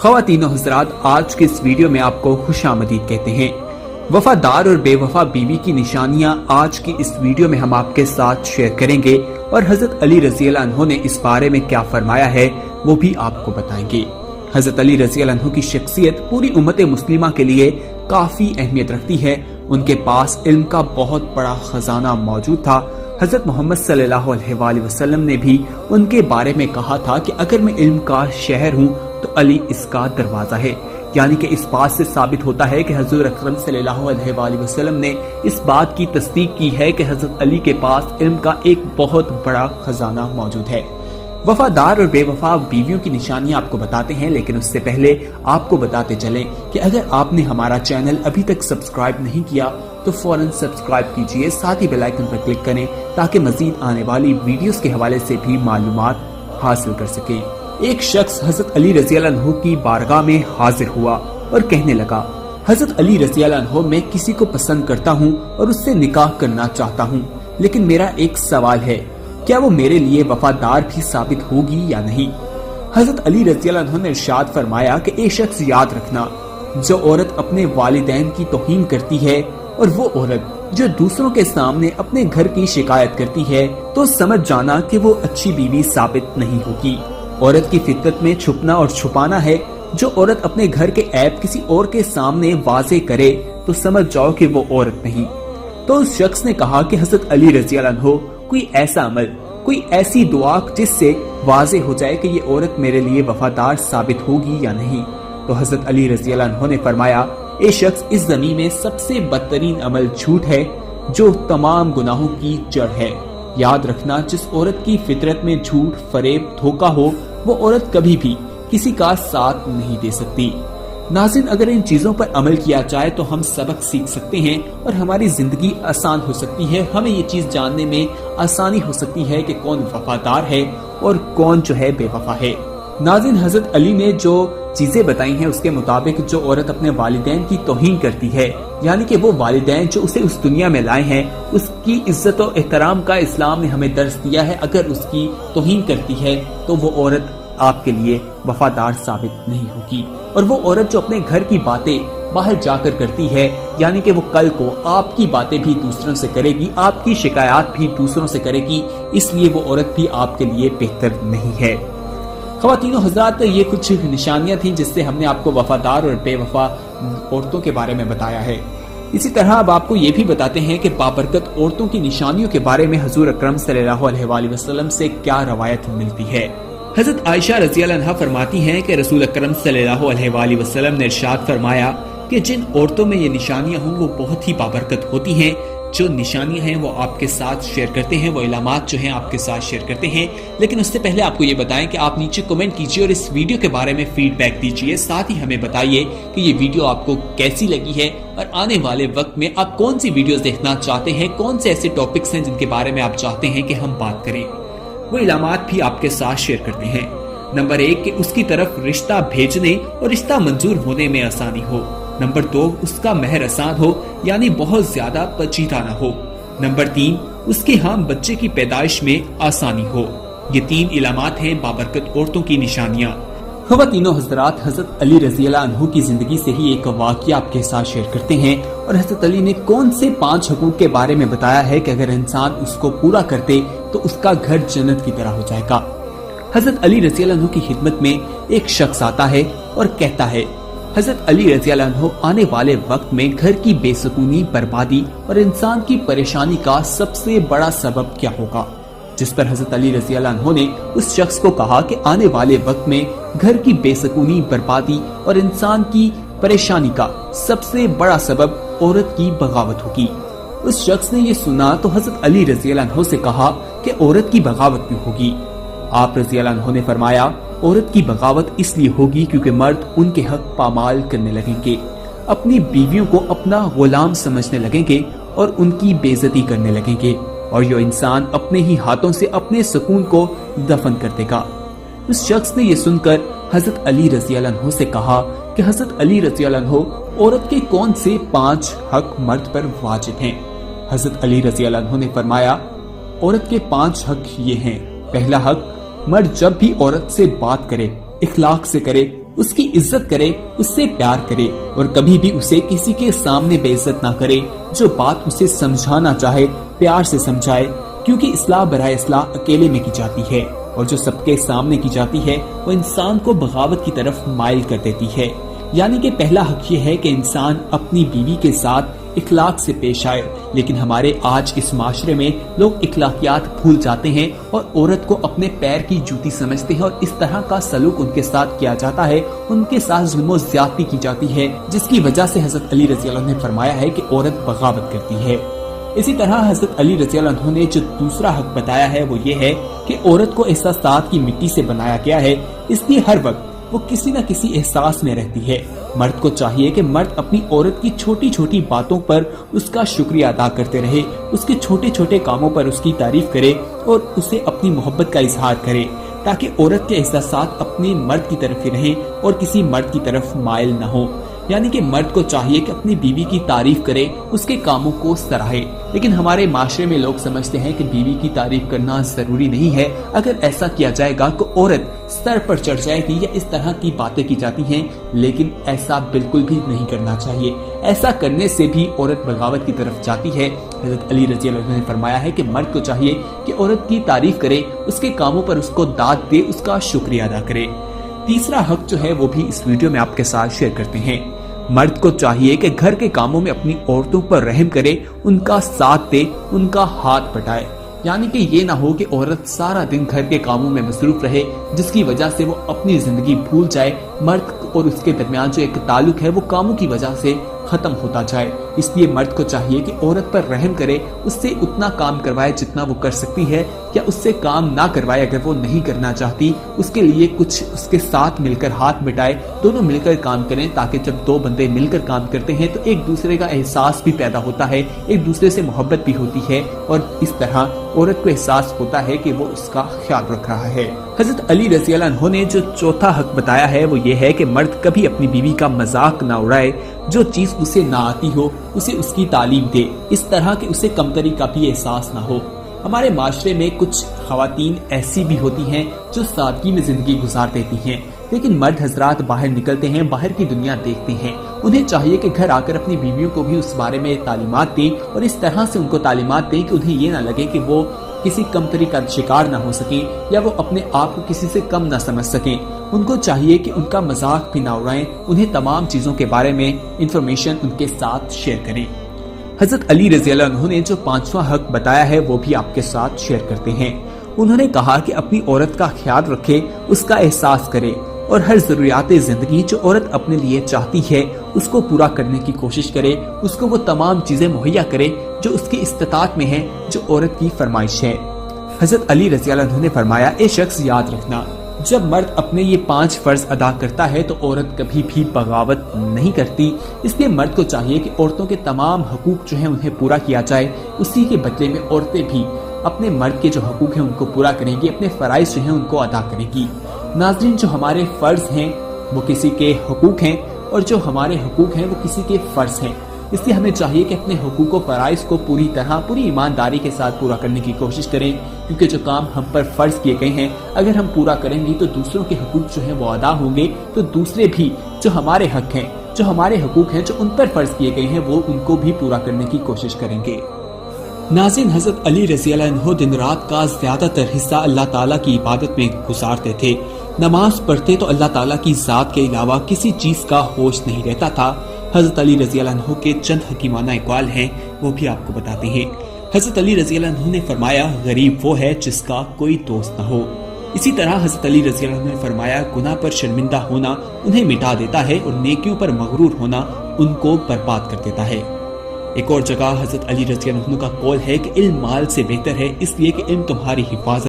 ख़वातीन और हज़रात, आज के इस वीडियो में आपको खुशामदीद कहते हैं। वफादार और बेवफा बीवी की निशानियां आज की इस वीडियो में हम आपके साथ शेयर करेंगे और हजरत अली रज़ी अल्लाह अन्हु ने इस बारे में क्या फरमाया है वो भी आपको बताएंगे। हजरत अली रज़ी अल्लाह अन्हु की शख्सियत पूरी उम्मत मुस्लिमा के लिए काफी अहमियत रखती है। उनके पास इल्म का बहुत बड़ा खजाना मौजूद था। हजरत मोहम्मद सल्लल्लाहु अलैहि वसल्लम ने भी उनके बारे में कहा था कि अगर मैं इल्म का शहर हूँ तो अली इसका दरवाजा है। यानी कि इस बात से साबित होता है कि हजूर अकरम सल्लल्लाहु अलैहि वसल्लम ने इस बात की तस्दीक की है कि हजरत अली के पास इल्म का एक बहुत बड़ा खजाना मौजूद है। वफादार और बेवफा बीवियों की निशानियां आपको बताते हैं, लेकिन उससे पहले आपको बताते चलें कि अगर आपने हमारा चैनल अभी तक सब्सक्राइब नहीं किया तो फौरन सब्सक्राइब कीजिए, साथ ही बेल आइकन पर क्लिक करें ताकि मजीद आने वाली वीडियोस के हवाले से भी मालूमात हासिल कर सके। एक शख्स हजरत अली रज़ी अल्लाह अन्हु की बारगाह में हाजिर हुआ और कहने लगा, हजरत अली रज़ी अल्लाह अन्हु, मैं किसी को पसंद करता हूँ और उससे निकाह करना चाहता हूँ, लेकिन मेरा एक सवाल है, क्या वो मेरे लिए वफादार भी साबित होगी या नहीं। हजरत अली रज़ी अल्लाह अन्हु ने इरशाद फरमाया कि एक शख्स याद रखना, जो औरत अपने वालिदैन की तौहीन करती है और वो औरत जो दूसरों के सामने अपने घर की शिकायत करती है, तो समझ जाना कि वो अच्छी बीवी साबित नहीं होगी। औरत की फितरत में छुपना और छुपाना है। जो औरत अपने घर के ऐब किसी और के सामने वाजे करे तो समझ जाओ कि वो औरत नहीं। तो उस शख्स ने कहा कि हजरत अली रज़ी अल्लाह अन्हु, कोई ऐसा अमल, कोई ऐसी दुआ जिससे वाजे हो जाए कि ये औरत मेरे लिए वफादार साबित होगी या नहीं। तो हजरत अली रज़ी अल्लाह अन्हु ने फरमाया, ए शख्स, इस ज़मीन में सबसे बदतरीन अमल झूठ है जो तमाम गुनाहों की जड़ है। याद रखना, जिस औरत की फितरत में झूठ, फरेब, धोखा हो, वो औरत कभी भी किसी का साथ नहीं दे सकती। नाज़रीन, अगर इन चीजों पर अमल किया जाए तो हम सबक सीख सकते हैं और हमारी जिंदगी आसान हो सकती है। हमें ये चीज जानने में आसानी हो सकती है कि कौन वफादार है और कौन जो है बेवफा है। नाज़रीन, हजरत अली ने जो चीजें बताई हैं उसके मुताबिक जो औरत अपने वालिदैन की तौहीन करती है, यानी कि वो वालिदैन जो उसे उस दुनिया में लाए हैं, उसकी इज्जत और एहतराम का इस्लाम ने हमें दर्ज दिया है। अगर उसकी तौहीन करती है तो वो औरत आपके लिए वफादार साबित नहीं होगी। और वो औरत जो अपने घर की बातें बाहर जाकर करती है, यानी कि वो कल को आपकी बातें भी दूसरों से करेगी, आपकी शिकायत भी दूसरों से करेगी, इसलिए वो औरत भी आपके लिए बेहतर नहीं है। ख़वातीनो हज़रात, ये कुछ निशानियां थी जिससे हमने आपको वफादार और बेवफा औरतों के बारे में बताया है। इसी तरह अब आपको ये भी बताते हैं कि बाबरकत औरतों की निशानियों के बारे में हजूर अकरम सल्लल्लाहु अलैहि वसल्लम से क्या रवायत मिलती है। हजरत आयशा रज़ी अल्लाह अन्हा फरमाती हैं कि रसूल अकरम सल्लल्लाहु अलैहि वसल्लम ने इरशाद फरमाया कि जिन औरतों में ये निशानियां हों वो बहुत ही बाबरकत होती हैं। जो निशानियां हैं वो आपके साथ शेयर करते हैं, वो इलामात जो हैं आपके साथ शेयर करते हैं। लेकिन उससे पहले आपको ये बताएं कि आप नीचे कमेंट कीजिए और इस वीडियो के बारे में फीडबैक दीजिए। साथ ही हमें बताइए कि ये वीडियो आपको कैसी लगी है और आने वाले वक्त में आप कौन सी वीडियोस देखना चाहते हैं, कौन से ऐसे टॉपिक्स हैं जिनके बारे में आप चाहते हैं कि हम बात करें। वो इलामात भी आपके साथ शेयर करते हैं। नंबर 1 कि उसकी तरफ रिश्ता भेजने और रिश्ता मंजूर होने में आसानी हो। नंबर 2, उसका महर आसान हो, यानी बहुत ज्यादा पेचीदा ना हो। नंबर 3, उसके यहाँ बच्चे की पैदाइश में आसानी हो। ये 3 इलामात हैं बाबरकत औरतों की निशानियां। ख़वातीनो हज़रात, हजरत अली रज़ी अल्लाह अन्हु की जिंदगी से ही एक वाक़या आपके साथ शेयर करते हैं और हजरत अली ने कौन से 5 हुकूक के बारे में बताया है कि अगर इंसान उसको पूरा करते तो उसका घर जन्नत की तरह हो जाएगा। हजरत अली रज़ी अल्लाह अन्हु की खिदमत में एक शख्स आता है और कहता है, हजरत अली रज़ी अल्लाह अन्हु, आने वाले वक्त में घर की बेसुकूनी, बर्बादी और इंसान की परेशानी का सबसे बड़ा सबब क्या होगा। जिस पर हजरत अली रज़ी अल्लाह अन्हु ने उस शख्स को कहा कि आने वाले वक्त में घर की बेसुकूनी, बर्बादी और इंसान की परेशानी का सबसे बड़ा सबब औरत की बगावत होगी। उस शख्स ने ये सुना तो हजरत अली रज़ी अल्लाह अन्हु से कहा कि औरत की बगावत क्यों होगी। आप रज़ी अल्लाह अन्हु ने फरमाया, औरत की बगावत इसलिए होगी क्योंकि मर्द उनके हक पामाल करने लगेंगे, अपनी बीवियों को अपना गुलाम समझने लगेंगे और उनकी बेइज्जती करने लगेंगे, और यो इंसान अपने ही हाथों से अपने सुकून को दफन कर देगा। उस शख्स ने यह सुनकर हजरत अली रज़ी अल्लाह अन्हु से कहा कि हजरत अली रज़ी अल्लाह अन्हु, औरत के कौन से 5 हक मर्द पर वाजिब हैं। हजरत अली रज़ी अल्लाह अन्हु ने फरमाया, औरत के 5 हक ये हैं। पहला हक, मर्द जब भी औरत से बात करे इखलाक से करे, اس کی عزت کرے، اس سے پیار کرے اور کبھی بھی اسے کسی کے سامنے بے عزت نہ کرے۔ جو بات اسے سمجھانا چاہے پیار سے سمجھائے، کیونکہ اصلاح برائے اصلاح اکیلے میں کی جاتی ہے، اور جو سب کے سامنے کی جاتی ہے وہ انسان کو بغاوت کی طرف مائل کر دیتی ہے۔ یعنی کہ پہلا حق یہ ہے کہ انسان اپنی بیوی کے ساتھ اخلاق سے پیش آئے، لیکن ہمارے آج اس معاشرے میں لوگ اخلاقیات بھول جاتے ہیں اور عورت کو اپنے پیر کی جوتی سمجھتے ہیں، اور اس طرح کا سلوک ان کے ساتھ کیا جاتا ہے، ان کے ساتھ ظلم و زیادتی کی جاتی ہے، جس کی وجہ سے حضرت علی رضی اللہ عنہ نے فرمایا ہے کہ عورت بغاوت کرتی ہے۔ اسی طرح حضرت علی رضی اللہ عنہ نے جو دوسرا حق بتایا ہے وہ یہ ہے کہ عورت کو احساسات کی مٹی سے بنایا گیا ہے، اس لیے ہر وقت وہ کسی نہ کسی احساس میں رہتی ہے۔ مرد کو چاہیے کہ مرد اپنی عورت کی چھوٹی چھوٹی باتوں پر اس کا شکریہ ادا کرتے رہے، اس کے چھوٹے چھوٹے کاموں پر اس کی تعریف کرے اور اسے اپنی محبت کا اظہار کرے، تاکہ عورت کے احساسات اپنے مرد کی طرف ہی رہیں اور کسی مرد کی طرف مائل نہ ہو۔ یعنی کہ مرد کو چاہیے کہ اپنی بیوی کی تعریف کرے، اس کے کاموں کو سراہے، لیکن ہمارے معاشرے میں لوگ سمجھتے ہیں کہ بیوی کی تعریف کرنا ضروری نہیں ہے، اگر ایسا کیا جائے گا تو عورت سر پر چڑھ جائے گی یا اس طرح کی باتیں کی جاتی ہیں، لیکن ایسا بالکل بھی نہیں کرنا چاہیے۔ ایسا کرنے سے بھی عورت بغاوت کی طرف جاتی ہے۔ حضرت علی رضی اللہ عنہ نے فرمایا ہے کہ مرد کو چاہیے کہ عورت کی تعریف کرے، اس کے کاموں پر اس کو داد دے، اس کا شکریہ ادا کرے۔ تیسرا حق جو ہے وہ بھی اس ویڈیو میں آپ کے ساتھ شیئر کرتے ہیں۔ مرد کو چاہیے کہ گھر کے کاموں میں اپنی عورتوں پر رحم کرے، ان کا ساتھ دے، ان کا ہاتھ بٹائے۔ یعنی کہ یہ نہ ہو کہ عورت سارا دن گھر کے کاموں میں مصروف رہے، جس کی وجہ سے وہ اپنی زندگی بھول جائے، مرد اور اس کے درمیان جو ایک تعلق ہے وہ کاموں کی وجہ سے ختم ہوتا جائے۔ اس لیے مرد کو چاہیے کہ عورت پر رحم کرے، اس سے اتنا کام کروائے جتنا وہ کر سکتی ہے، یا اس سے کام نہ کروائے اگر وہ نہیں کرنا چاہتی، اس کے لیے کچھ اس کے ساتھ مل کر ہاتھ بٹائے، دونوں مل کر کام کریں، تاکہ جب دو بندے مل کر کام کرتے ہیں تو ایک دوسرے کا احساس بھی پیدا ہوتا ہے، ایک دوسرے سے محبت بھی ہوتی ہے، اور اس طرح عورت کو احساس ہوتا ہے کہ وہ اس کا خیال رکھ رہا ہے۔ حضرت علی رضی اللہ عنہ نے جو چوتھا حق بتایا ہے وہ یہ ہے کہ مرد کبھی اپنی بیوی کا مذاق نہ اڑائے، جو چیز اسے نہ آتی ہو اسے اس کی تعلیم دے، اس طرح کہ اسے کمتری کا بھی احساس نہ ہو۔ ہمارے معاشرے میں کچھ خواتین ایسی بھی ہوتی ہیں جو سادگی میں زندگی گزار دیتی ہیں، لیکن مرد حضرات باہر نکلتے ہیں، باہر کی دنیا دیکھتے ہیں، انہیں چاہیے کہ گھر آ کر اپنی بیویوں کو بھی اس بارے میں تعلیمات دیں، اور اس طرح سے ان کو تعلیمات دیں کہ انہیں یہ نہ لگے کہ وہ کسی کمتری کا شکار نہ ہو سکیں، یا وہ اپنے آپ کو کسی سے کم نہ سمجھ سکیں۔ ان کو چاہیے کہ ان کا مذاق بھی نہ اڑائیں، انہیں تمام چیزوں کے بارے میں انفارمیشن ان کے ساتھ شیئر کریں۔ حضرت علی رضی اللہ عنہ نے جو پانچواں حق بتایا ہے وہ بھی آپ کے ساتھ شیئر کرتے ہیں۔ انہوں نے کہا کہ اپنی عورت کا خیال رکھے، اس کا احساس کرے، اور ہر ضروریات زندگی جو عورت اپنے لیے چاہتی ہے اس کو پورا کرنے کی کوشش کرے، اس کو وہ تمام چیزیں مہیا کرے جو اس کی استطاعت میں ہے، جو عورت کی فرمائش ہے۔ حضرت علی رضی اللہ عنہ نے فرمایا، اے شخص یاد رکھنا، جب مرد اپنے یہ 5 فرض ادا کرتا ہے تو عورت کبھی بھی بغاوت نہیں کرتی۔ اس لیے مرد کو چاہیے کہ عورتوں کے تمام حقوق جو ہیں انہیں پورا کیا جائے، اسی کے بدلے میں عورتیں بھی اپنے مرد کے جو حقوق ہیں ان کو پورا کریں گی، اپنے فرائض جو ہیں ان کو ادا کریں گی۔ ناظرین، جو ہمارے فرض ہیں وہ کسی کے حقوق ہیں، اور جو ہمارے حقوق ہیں وہ کسی کے فرض ہیں، اس لیے ہمیں چاہیے کہ اپنے حقوق و فرائض کو پوری طرح پوری ایمانداری کے ساتھ پورا کرنے کی کوشش کریں، کیونکہ جو کام ہم پر فرض کیے گئے ہیں اگر ہم پورا کریں گے تو دوسروں کے حقوق جو ہیں وہ ادا ہوں گے، تو دوسرے بھی جو ہمارے حق ہیں، جو ہمارے حقوق ہیں جو ان پر فرض کیے گئے ہیں وہ ان کو بھی پورا کرنے کی کوشش کریں گے۔ ناظرین، حضرت علی رضی اللہ عنہ دن رات کا زیادہ تر حصہ اللہ تعالیٰ کی عبادت میں گزارتے تھے۔ نماز پڑھتے تو اللہ تعالیٰ کی ذات کے علاوہ کسی چیز کا ہوش نہیں رہتا تھا۔ حضرت علی رضی اللہ عنہ کے چند حکیمانہ اقوال ہیں، وہ بھی آپ کو بتاتے ہیں۔ حضرت علی رضی اللہ عنہ نے فرمایا، غریب وہ ہے جس کا کوئی دوست نہ ہو۔ اسی طرح حضرت علی رضی اللہ عنہ نے فرمایا، گناہ پر شرمندہ ہونا انہیں مٹا دیتا ہے، اور نیکیوں پر مغرور ہونا ان کو برباد کر دیتا ہے۔ ایک اور جگہ حضرت علی رضی اللہ عنہ کا قول ہے کہ علم مال سے بہتر ہے، اس لیے کہ علم تمہاری حفاظت